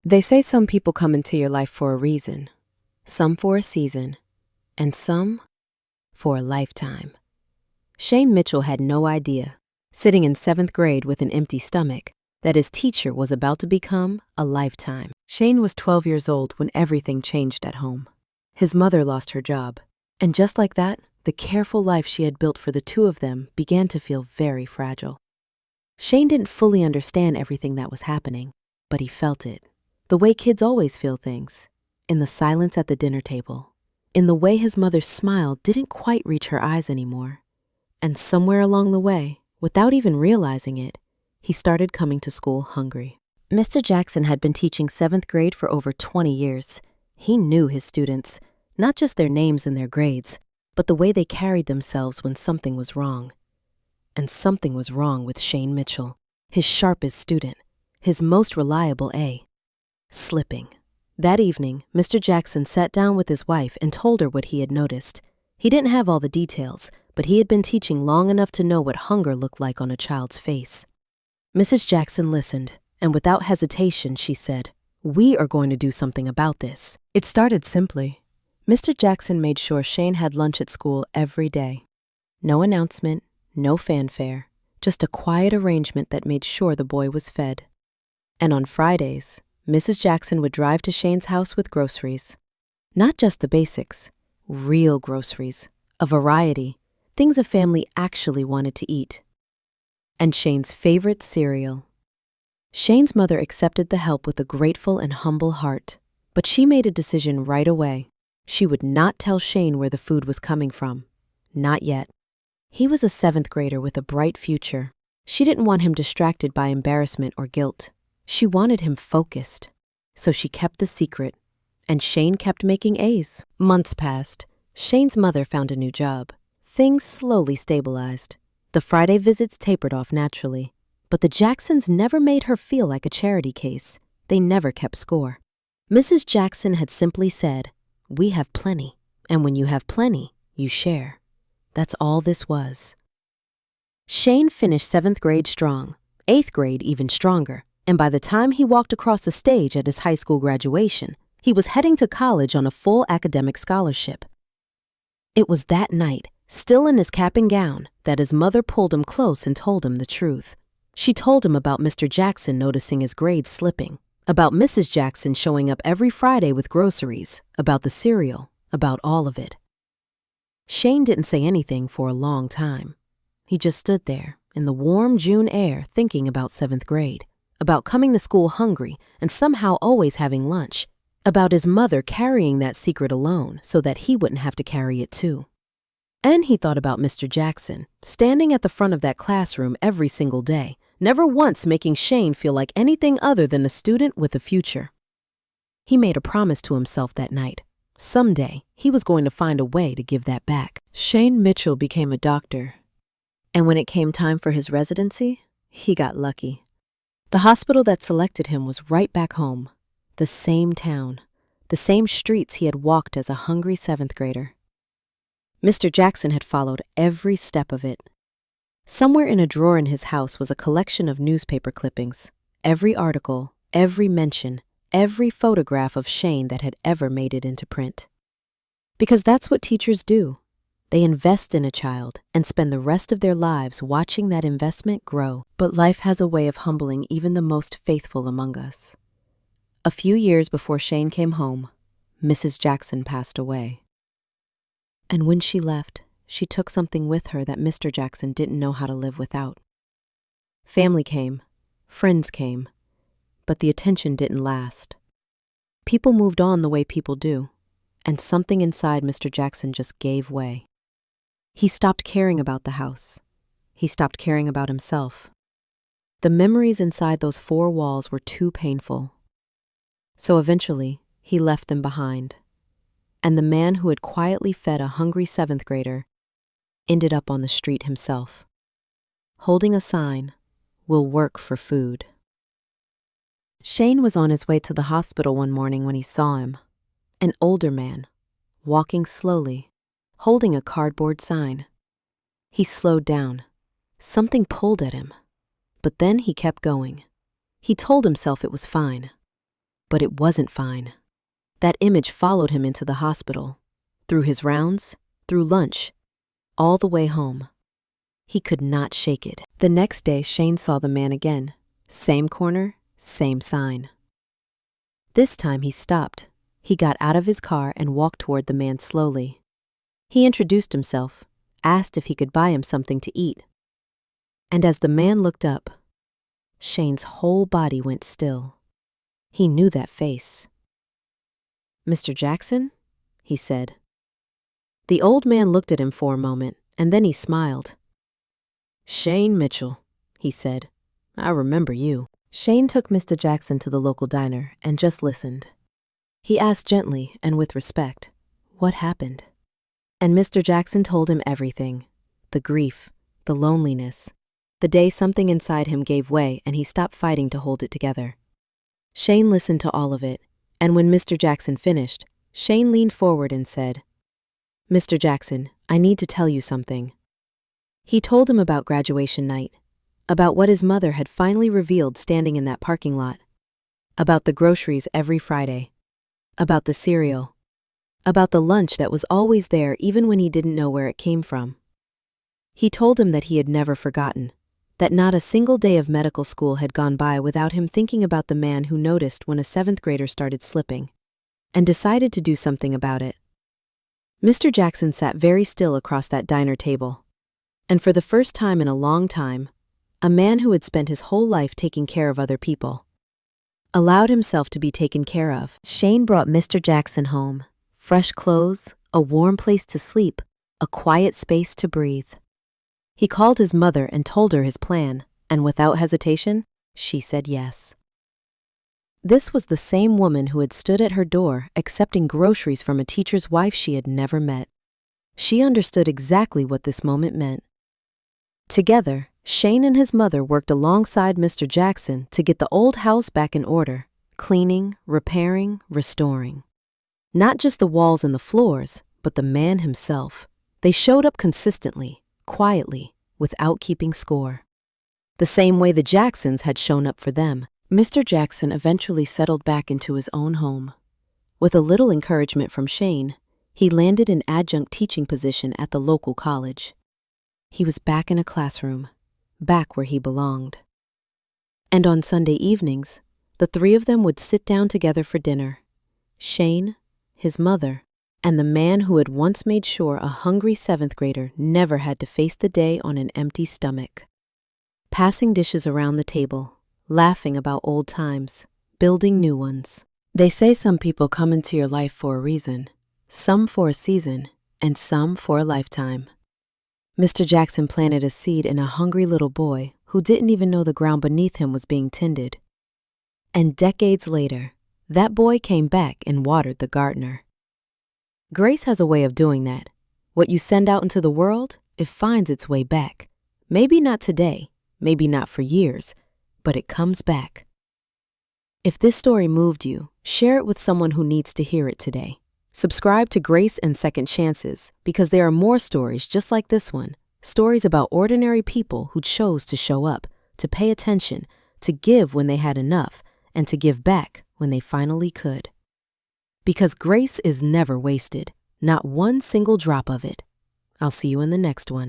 They say some people come into your life for a reason, some for a season, and some for a lifetime. Shane Mitchell had no idea, sitting in 7th grade with an empty stomach, that his teacher was about to become a lifetime. Shane was 12 years old when everything changed at home. His mother lost her job, and just like that, the careful life she had built for the two of them began to feel very fragile. Shane didn't fully understand everything that was happening, but he felt it. The way kids always feel things, in the silence at the dinner table, in the way his mother's smile didn't quite reach her eyes anymore. And somewhere along the way, without even realizing it, he started coming to school hungry. Mr. Jackson had been teaching 7th grade for over 20 years. He knew his students, not just their names and their grades, but the way they carried themselves when something was wrong. And something was wrong with Shane Mitchell, his sharpest student, his most reliable A. Slipping. That evening, Mr. Jackson sat down with his wife and told her what he had noticed. He didn't have all the details, but he had been teaching long enough to know what hunger looked like on a child's face. Mrs. Jackson listened, and without hesitation, she said, "We are going to do something about this." It started simply. Mr. Jackson made sure Shane had lunch at school every day. No announcement, no fanfare, just a quiet arrangement that made sure the boy was fed. And on Fridays, Mrs. Jackson would drive to Shane's house with groceries. Not just the basics, real groceries, a variety, things a family actually wanted to eat. And Shane's favorite cereal. Shane's mother accepted the help with a grateful and humble heart, but she made a decision right away. She would not tell Shane where the food was coming from. Not yet. He was a 7th grader with a bright future. She didn't want him distracted by embarrassment or guilt. She wanted him focused. So she kept the secret, and Shane kept making A's. Months passed. Shane's mother found a new job. Things slowly stabilized. The Friday visits tapered off naturally, but the Jacksons never made her feel like a charity case. They never kept score. Mrs. Jackson had simply said, "We have plenty, and when you have plenty, you share." That's all this was. Shane finished 7th grade strong, 8th grade even stronger, and by the time he walked across the stage at his high school graduation, he was heading to college on a full academic scholarship. It was that night, still in his cap and gown, that his mother pulled him close and told him the truth. She told him about Mr. Jackson noticing his grades slipping, about Mrs. Jackson showing up every Friday with groceries, about the cereal, about all of it. Shane didn't say anything for a long time. He just stood there, in the warm June air, thinking about 7th grade, about coming to school hungry and somehow always having lunch, about his mother carrying that secret alone so that he wouldn't have to carry it too. And he thought about Mr. Jackson, standing at the front of that classroom every single day, never once making Shane feel like anything other than a student with a future. He made a promise to himself that night. Someday, he was going to find a way to give that back. Shane Mitchell became a doctor. And when it came time for his residency, he got lucky. The hospital that selected him was right back home. The same town, the same streets he had walked as a hungry 7th grader. Mr. Jackson had followed every step of it. Somewhere in a drawer in his house was a collection of newspaper clippings, every article, every mention, every photograph of Shane that had ever made it into print. Because that's what teachers do. They invest in a child and spend the rest of their lives watching that investment grow. But life has a way of humbling even the most faithful among us. A few years before Shane came home, Mrs. Jackson passed away. And when she left, she took something with her that Mr. Jackson didn't know how to live without. Family came, friends came, but the attention didn't last. People moved on the way people do, and something inside Mr. Jackson just gave way. He stopped caring about the house. He stopped caring about himself. The memories inside those 4 walls were too painful. So eventually, he left them behind. And the man who had quietly fed a hungry 7th grader ended up on the street himself, holding a sign, "Will work for food." Shane was on his way to the hospital one morning when he saw him, an older man, walking slowly, holding a cardboard sign. He slowed down. Something pulled at him, but then he kept going. He told himself it was fine. But it wasn't fine. That image followed him into the hospital, through his rounds, through lunch, all the way home. He could not shake it. The next day, Shane saw the man again. Same corner, same sign. This time he stopped. He got out of his car and walked toward the man slowly. He introduced himself, asked if he could buy him something to eat. And as the man looked up, Shane's whole body went still. He knew that face. "Mr. Jackson?" he said. The old man looked at him for a moment, and then he smiled. "Shane Mitchell," he said. "I remember you." Shane took Mr. Jackson to the local diner and just listened. He asked gently and with respect, "What happened?" And Mr. Jackson told him everything. The grief, the loneliness, the day something inside him gave way and he stopped fighting to hold it together. Shane listened to all of it, and when Mr. Jackson finished, Shane leaned forward and said, "Mr. Jackson, I need to tell you something." He told him about graduation night, about what his mother had finally revealed standing in that parking lot, about the groceries every Friday, about the cereal, about the lunch that was always there even when he didn't know where it came from. He told him that he had never forgotten, that not a single day of medical school had gone by without him thinking about the man who noticed when a 7th grader started slipping, and decided to do something about it. Mr. Jackson sat very still across that diner table, and for the first time in a long time, a man who had spent his whole life taking care of other people allowed himself to be taken care of. Shane brought Mr. Jackson home. Fresh clothes, a warm place to sleep, a quiet space to breathe. He called his mother and told her his plan, and without hesitation, she said yes. This was the same woman who had stood at her door accepting groceries from a teacher's wife she had never met. She understood exactly what this moment meant. Together, Shane and his mother worked alongside Mr. Jackson to get the old house back in order, cleaning, repairing, restoring. Not just the walls and the floors, but the man himself. They showed up consistently, quietly, without keeping score. The same way the Jacksons had shown up for them, Mr. Jackson eventually settled back into his own home. With a little encouragement from Shane, he landed an adjunct teaching position at the local college. He was back in a classroom, back where he belonged. And on Sunday evenings, the three of them would sit down together for dinner. Shane, his mother, and the man who had once made sure a hungry 7th grader never had to face the day on an empty stomach. Passing dishes around the table, laughing about old times, building new ones. They say some people come into your life for a reason, some for a season, and some for a lifetime. Mr. Jackson planted a seed in a hungry little boy who didn't even know the ground beneath him was being tended. And decades later, that boy came back and watered the gardener. Grace has a way of doing that. What you send out into the world, it finds its way back. Maybe not today, maybe not for years, but it comes back. If this story moved you, share it with someone who needs to hear it today. Subscribe to Grace and Second Chances because there are more stories just like this one, stories about ordinary people who chose to show up, to pay attention, to give when they had enough, and to give back when they finally could. Because grace is never wasted, not one single drop of it. I'll see you in the next one.